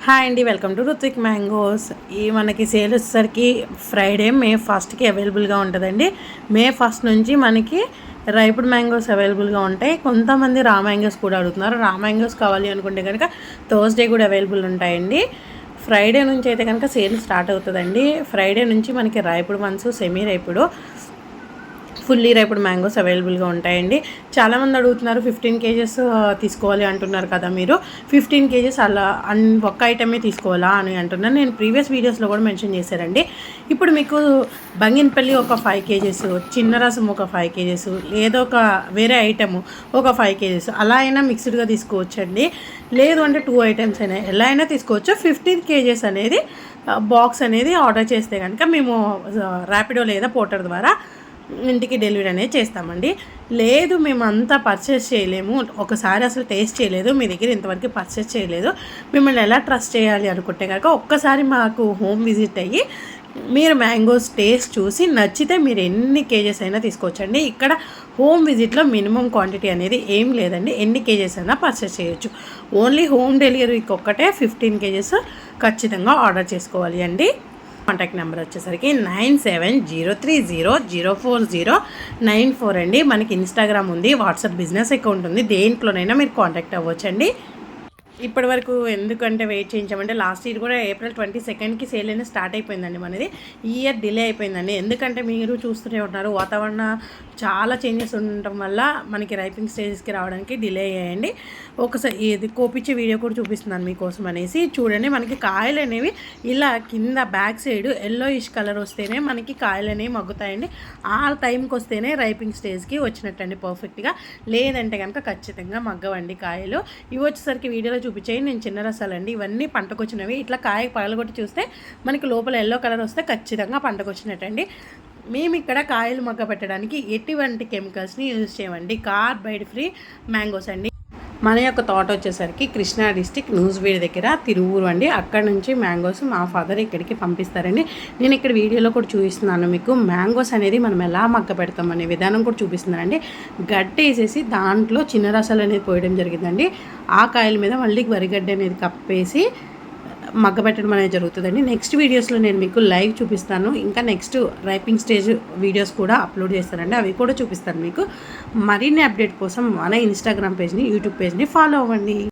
Hi అండి, welcome to Ruthvik mangoes. ఈ మనకి సేల్ వచ్చేసరికి ఫ్రైడే మే 1కి అవైలబుల్గా ఉంటుందండి. మే 1 నుంచి మనకి రైపుడ్ మ్యాంగోస్ అవైలబుల్గా ఉంటాయి. కొంతమంది రా మ్యాంగోస్ కూడా అడుగుతున్నారు. రా మ్యాంగోస్ కావాలి అనుకుంటే కనుక థర్స్డే కూడా అవైలబుల్ ఉంటాయండి. ఫ్రైడే నుంచి అయితే కనుక సేల్ స్టార్ట్ అవుతుందండి. ఫ్రైడే నుంచి మనకి రైపుడ్ వన్స్, సెమీ రైపుడు, ఫుల్లీ రైపుడ్ మ్యాంగోస్ అవైలబుల్గా ఉంటాయండి. చాలామంది అడుగుతున్నారు 15 కేజెస్ తీసుకోవాలి అంటున్నారు కదా మీరు. 15 కేజెస్ అలా ఒక్క ఐటమే తీసుకోవాలా అని అంటున్నారు. నేను ప్రీవియస్ వీడియోస్లో కూడా మెన్షన్ చేశారండి. ఇప్పుడు మీకు బంగినపల్లి ఒక 5 కేజెస్, చిన్న రసం ఒక 5 కేజెస్, ఏదో ఒక వేరే ఐటమ్ ఒక 5 కేజెస్ అలా అయినా మిక్స్డ్గా తీసుకోవచ్చండి. లేదు అంటే 2 ఐటమ్స్ అయినా ఎలా అయినా తీసుకోవచ్చు. 15 కేజెస్ అనేది బాక్స్ అనేది ఆర్డర్ చేస్తే కనుక మేము ర్యాపిడో లేదా పోర్టర్ ద్వారా ఇంటికి డెలివరీ అనేది చేస్తామండి. లేదు మేము అంతా పర్చేస్ చేయలేము, ఒకసారి అసలు టేస్ట్ చేయలేదు, మీ దగ్గర ఇంతవరకు పర్చేస్ చేయలేదు, మిమ్మల్ని ఎలా ట్రస్ట్ చేయాలి అనుకుంటే కనుక ఒక్కసారి మాకు హోమ్ విజిట్ అయ్యి మీరు మ్యాంగోస్ టేస్ట్ చూసి నచ్చితే మీరు ఎన్ని కేజెస్ అయినా తీసుకోవచ్చండి. ఇక్కడ హోమ్ విజిట్లో మినిమం క్వాంటిటీ అనేది ఏం లేదండి. ఎన్ని కేజెస్ అయినా పర్చేస్ చేయొచ్చు. ఓన్లీ హోమ్ డెలివరీకి ఒక్కటే 15 కేజెస్ ఖచ్చితంగా ఆర్డర్ చేసుకోవాలి అండి. కాంటాక్ట్ నెంబర్ వచ్చేసరికి 9703004094 అండి. మనకి ఇన్స్టాగ్రామ్ ఉంది, వాట్సాప్ బిజినెస్ అకౌంట్ ఉంది. దేంట్లోనైనా మీరు కాంటాక్ట్ అవ్వచ్చండి. ఇప్పటి వరకు ఎందుకంటే వెయిట్ చేయించామంటే లాస్ట్ ఇయర్ కూడా ఏప్రిల్ 22కి సేల్ అనేది స్టార్ట్ అయిపోయిందండి. మనది ఈ ఇయర్ డిలే అయిపోయిందండి. ఎందుకంటే మీరు చూస్తూనే ఉన్నారు, వాతావరణ చాలా చేంజెస్ ఉండటం వల్ల మనకి రైపింగ్ స్టేజెస్కి రావడానికి డిలే అయ్యాయండి. ఒకసారి ఇది కోపించే వీడియో కూడా చూపిస్తున్నాను మీకోసం అనేసి. చూడండి, మనకి కాయలు అనేవి ఇలా కింద బ్యాక్ సైడ్ ఎల్లోయిష్ కలర్ వస్తేనే మనకి కాయలు అనేవి మగ్గుతాయండి. ఆ టైంకి వస్తేనే రైపింగ్ స్టేజ్కి వచ్చినట్టండి పర్ఫెక్ట్గా. లేదంటే కనుక ఖచ్చితంగా మగ్గవండి కాయలు. ఇవి వచ్చేసరికి వీడియోలో చూపించేవి నేను చిన్న రసాలండి. ఇవన్నీ పంటకు వచ్చినవి. ఇట్లా కాయ పగలగొట్టి చూస్తే మనకి లోపల ఎల్లో కలర్ వస్తే ఖచ్చితంగా పంటకు వచ్చినట్టండి. మేము ఇక్కడ కాయలు మగ్గ పెట్టడానికి ఎటువంటి కెమికల్స్ని యూజ్ చేయమండి. కార్బైడ్ ఫ్రీ మ్యాంగోస్ అండి. మన యొక్క తోట వచ్చేసరికి కృష్ణా డిస్టిక్ నూజివీడు దగ్గర తిరువూరు అండి. అక్కడ నుంచి మ్యాంగోస్ మా ఫాదర్ ఇక్కడికి పంపిస్తారండి. నేను ఇక్కడ వీడియోలో కూడా చూపిస్తున్నాను మీకు. మ్యాంగోస్ అనేది మనం ఎలా మగ్గ పెడతాం అనే విధానం కూడా చూపిస్తున్నానండి. గడ్డ వేసేసి దాంట్లో చిన్న రసాలు అనేది పోయడం జరిగిందండి. ఆ కాయల మీద మళ్ళీ వరిగడ్డ అనేది కప్పేసి మగ్గబెట్టడం అనేది జరుగుతుందండి. నెక్స్ట్ వీడియోస్లో నేను మీకు లైవ్ చూపిస్తాను. ఇంకా నెక్స్ట్ రైపింగ్ స్టేజ్ వీడియోస్ కూడా అప్లోడ్ చేస్తానండి. అవి కూడా చూపిస్తాను మీకు. మరిన్ని అప్డేట్ కోసం మన ఇన్స్టాగ్రామ్ పేజ్ని, యూట్యూబ్ పేజ్ని ఫాలో అవ్వండి.